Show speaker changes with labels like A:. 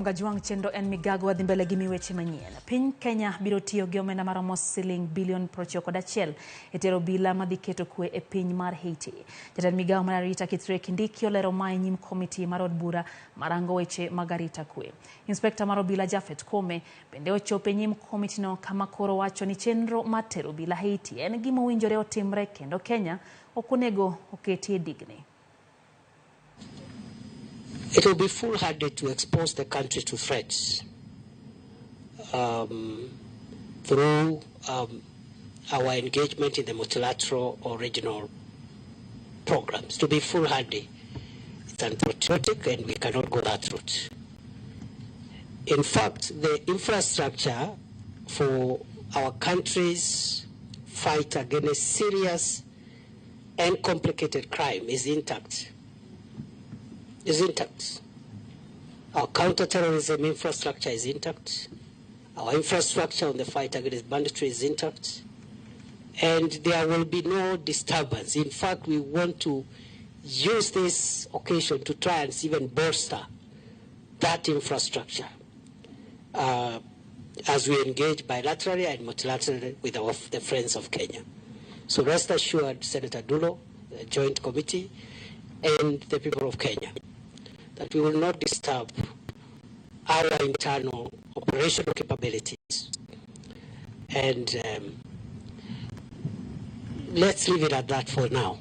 A: Gajuang chendo en migago adhi mbele gi miweche manyien. Piny Kenya biro tiyo gi omenda maromo siling bilion 91 e tero obila madhi keto kwe e piny mar Haiti. Jatend migago mar arita Kindiki olero mae nyim komiti mar od bura marango weche mag arita kwe. Inspekta mar obila Jafet Kome bende ochopo e nyim komiti no kama koro wacho ni chenro mar tero obila Haiti en gima owinjore otimre kendo Kenya ok onego oketie digni.
B: It will be foolhardy to expose the country to threats through our engagement in the multilateral or regional programs. To be foolhardy, it's unpatriotic and we cannot go that route. In fact, the infrastructure for our country's fight against serious and complicated crime is intact. Our counter-terrorism infrastructure is intact. Our infrastructure on the fight against banditry is intact. And there will be no disturbance. In fact, we want to use this occasion to try and even bolster that infrastructure as we engage bilaterally and multilaterally with the friends of Kenya. So rest assured, Senator Dulo, the Joint Committee, and the people of Kenya, that we will not disturb our internal operational capabilities. And let's leave it at that for now.